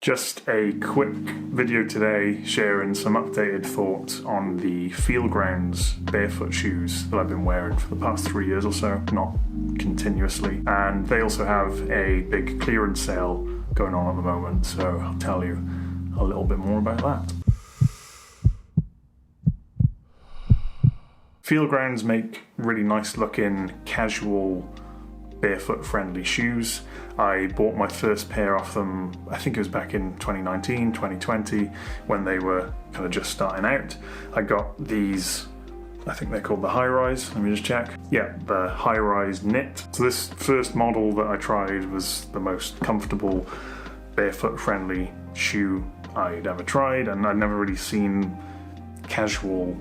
Just a quick video today sharing some updated thoughts on the Feelgrounds barefoot shoes that I've been wearing for the past 3 years or so, not continuously. And they also have a big clearance sale going on at the moment, so I'll tell you a little bit more about that. Feelgrounds make really nice looking casual barefoot friendly shoes. I bought my first pair off them, I think it was back in 2019, 2020, when they were kind of just starting out. I got these, I think they're called the high rise, let me just check. Yeah, the high rise knit. So this first model that I tried was the most comfortable barefoot friendly shoe I'd ever tried, and I'd never really seen casual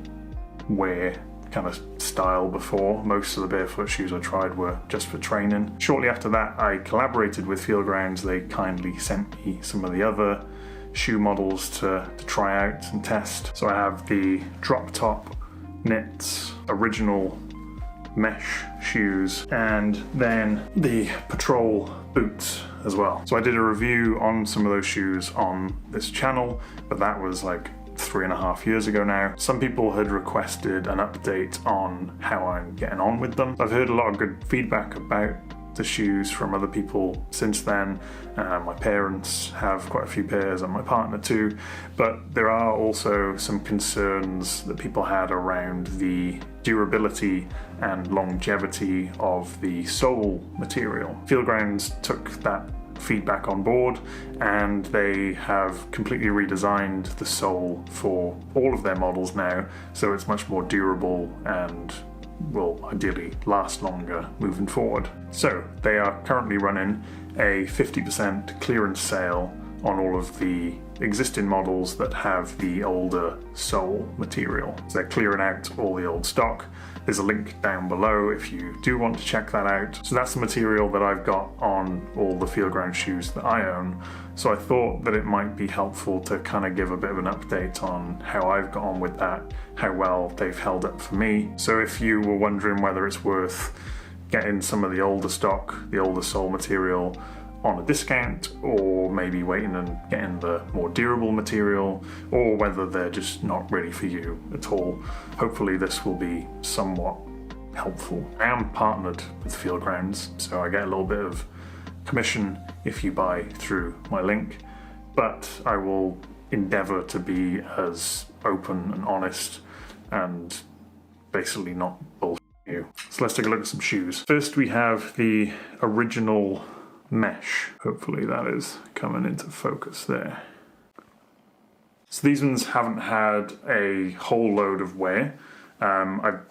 wear kind of style before. Most of the barefoot shoes I tried were just for training. Shortly after that, I collaborated with Feelgrounds. They kindly sent me some of the other shoe models to try out and test. So I have the drop top knits, original mesh shoes, and then the patrol boots as well. So I did a review on some of those shoes on this channel, but that was like 3.5 years ago now. Some people had requested an update on how I'm getting on with them. I've heard a lot of good feedback about the shoes from other people since then. My parents have quite a few pairs and my partner too, but there are also some concerns that people had around the durability and longevity of the sole material. Feelgrounds took that feedback on board, and they have completely redesigned the sole for all of their models now, so it's much more durable and will ideally last longer moving forward. So they are currently running a 50% clearance sale on all of the existing models that have the older sole material. So they're clearing out all the old stock. There's a link down below if you do want to check that out. So that's the material that I've got on all the Feelgrounds shoes that I own. So I thought that it might be helpful to kind of give a bit of an update on how I've got on with that, how well they've held up for me. So if you were wondering whether it's worth getting some of the older stock, the older sole material on a discount, or maybe waiting and getting the more durable material, or whether they're just not really for you at all, hopefully this will be somewhat helpful. I am partnered with Feelgrounds, so I get a little bit of commission if you buy through my link, but I will endeavour to be as open and honest and basically not bullshit you. So let's take a look at some shoes. First we have the original mesh. Hopefully that is coming into focus there. So these ones haven't had a whole load of wear. I've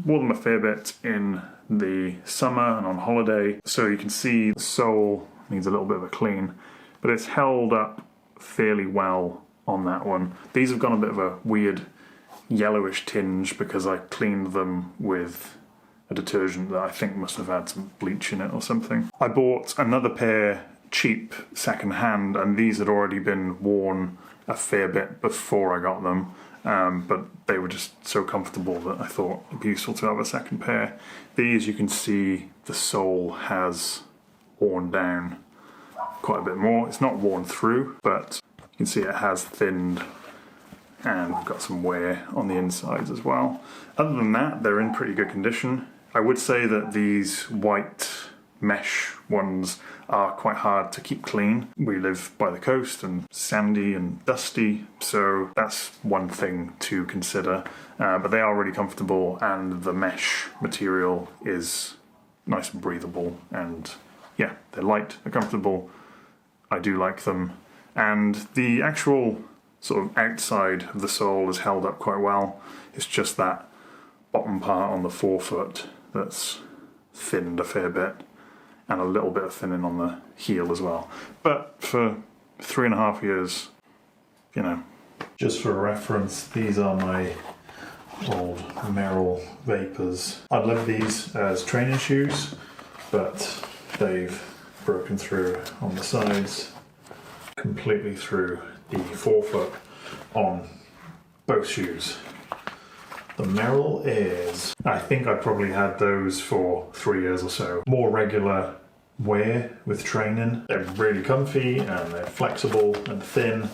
worn them a fair bit in the summer and on holiday, so you can see the sole needs a little bit of a clean, but it's held up fairly well on that one. These have got a bit of a weird yellowish tinge because I cleaned them with a detergent that I think must have had some bleach in it or something. I bought another pair cheap second hand, and these had already been worn a fair bit before I got them, but they were just so comfortable that I thought it'd be useful to have a second pair. These, you can see the sole has worn down quite a bit more. It's not worn through, but you can see it has thinned and got some wear on the insides as well. Other than that, they're in pretty good condition. I would say that these white mesh ones are quite hard to keep clean. We live by the coast and sandy and dusty, so that's one thing to consider. But they are really comfortable, and the mesh material is nice and breathable, and yeah, they're light, they're comfortable. I do like them. And the actual sort of outside of the sole is held up quite well. It's just that bottom part on the forefoot that's thinned a fair bit, and a little bit of thinning on the heel as well. But for 3.5 years, you know. Just for reference, these are my old Merrill Vapors. I love these as training shoes, but they've broken through on the sides, completely through the forefoot on both shoes. The Merrill is, I think I probably had those for 3 years or so. More regular wear with training. They're really comfy and they're flexible and thin.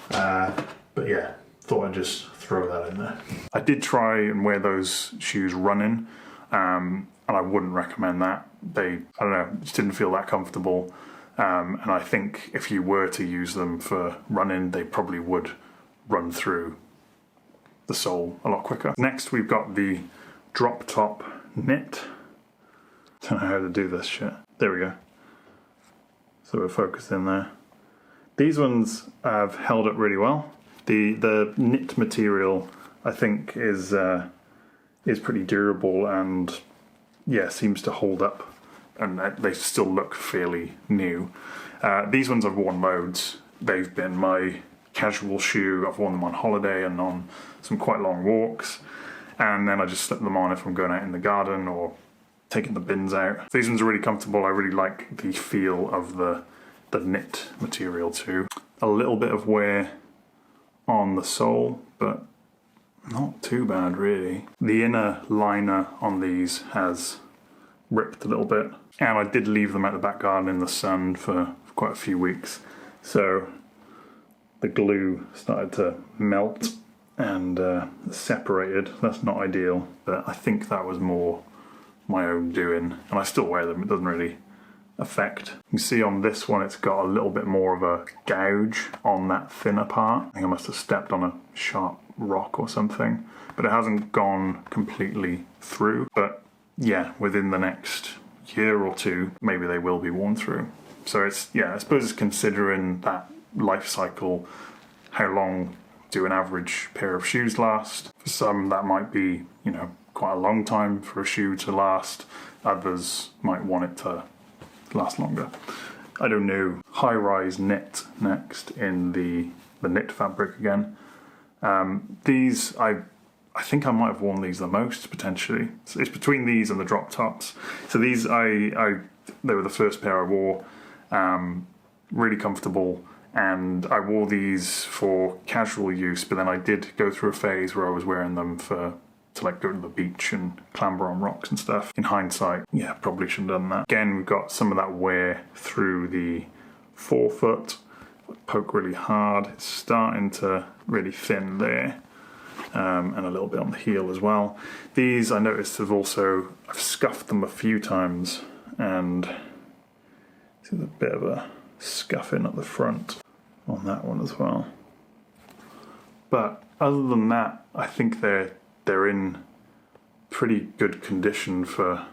But yeah, thought I'd just throw that in there. I did try and wear those shoes running, and I wouldn't recommend that. I don't know, just didn't feel that comfortable. And I think if you were to use them for running, they probably would run through the sole a lot quicker. Next, we've got the drop top knit. Don't know how to do this shit. There we go. So we're focused in there. These ones have held up really well. The knit material, I think, is pretty durable and yeah, seems to hold up, and they still look fairly new. These ones I've worn loads. They've been my casual shoe. I've worn them on holiday and on some quite long walks, and then I just slip them on if I'm going out in the garden or taking the bins out. These ones are really comfortable. I really like the feel of the knit material too. A little bit of wear on the sole, but not too bad really. The inner liner on these has ripped a little bit, and I did leave them at the back garden in the sun for quite a few weeks, so the glue started to melt and separated. That's not ideal, but I think that was more my own doing, and I still wear them. It doesn't really affect. You can see on this one it's got a little bit more of a gouge on that thinner part. I think I must have stepped on a sharp rock or something, but it hasn't gone completely through. But yeah, within the next year or two, maybe they will be worn through. So it's, yeah, I suppose it's considering that life cycle, how long do an average pair of shoes last? For some that might be, you know, quite a long time for a shoe to last. Others might want it to last longer. I don't know. High-rise knit next in the knit fabric again. These, I think I might have worn these the most potentially. So it's between these and the drop tops. So these, they were the first pair I wore. Really comfortable, and I wore these for casual use, but then I did go through a phase where I was wearing them to like go to the beach and clamber on rocks and stuff. In hindsight, yeah, probably should have done that. Again, we've got some of that wear through the forefoot. Poke really hard. It's starting to really thin there, and a little bit on the heel as well. These I noticed have also, I've scuffed them a few times, and there's a bit of a scuffing at the front on that one as well. But other than that, I think they're in pretty good condition for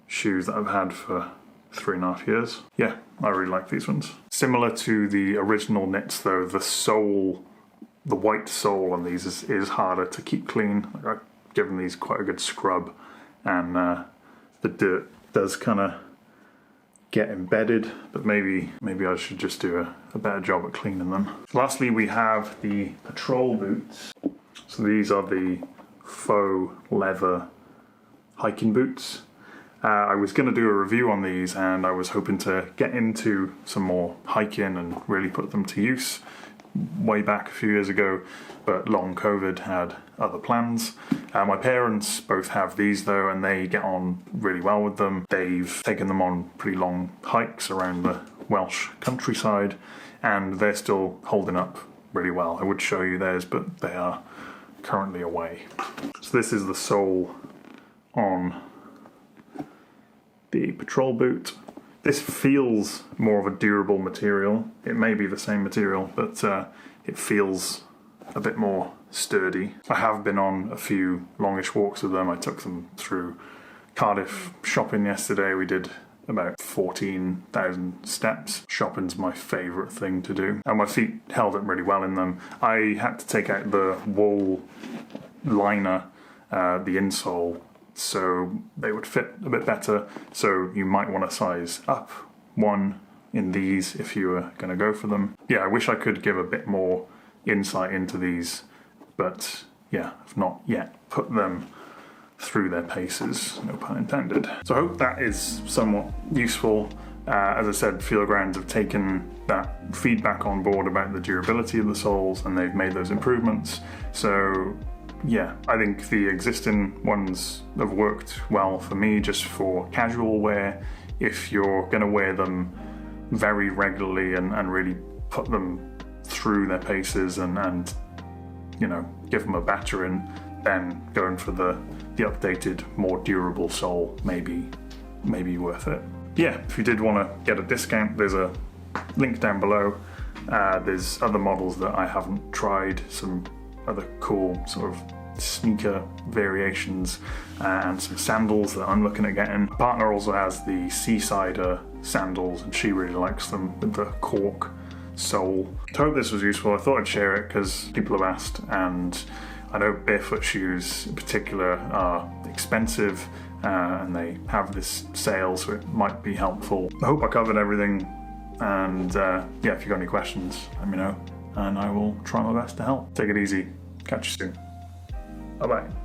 shoes that I've had for 3.5 years. Yeah, I really like these ones. Similar to the original knits though, the sole, the white sole on these is harder to keep clean. Like, I've given these quite a good scrub, and the dirt does kind of get embedded, but maybe I should just do a better job at cleaning them. Lastly, we have the patrol boots. So these are the faux leather hiking boots. I was going to do a review on these, and I was hoping to get into some more hiking and really put them to use way back a few years ago, but long COVID had other plans. My parents both have these though, and they get on really well with them. They've taken them on pretty long hikes around the Welsh countryside, and they're still holding up really well. I would show you theirs, but they are currently away. So this is the sole on the patrol boot. This feels more of a durable material. It may be the same material, but it feels a bit more sturdy. I have been on a few longish walks with them. I took them through Cardiff shopping yesterday. We did about 14,000 steps. Shopping's my favourite thing to do, and my feet held up really well in them. I had to take out the wool liner, the insole, so they would fit a bit better. So you might want to size up one in these if you were going to go for them. Yeah, I wish I could give a bit more insight into these, but yeah, I've not yet put them through their paces, no pun intended. So I hope that is somewhat useful. As I said, Feelgrounds have taken that feedback on board about the durability of the soles, and they've made those improvements. So yeah, I think the existing ones have worked well for me just for casual wear if you're going to wear them very regularly and really put them through their paces and you know, give them a battering, then going for the updated, more durable sole may be worth it. Yeah, if you did want to get a discount, there's a link down below. There's other models that I haven't tried, some other cool sort of sneaker variations, and some sandals that I'm looking at getting. My partner also has the Seasider sandals, and she really likes them with the cork sole. I hope this was useful. I thought I'd share it because people have asked, and I know barefoot shoes in particular are expensive, and they have this sale, so it might be helpful. I hope I covered everything, and yeah, if you've got any questions, let me know, and I will try my best to help. Take it easy. Catch you soon. Bye-bye.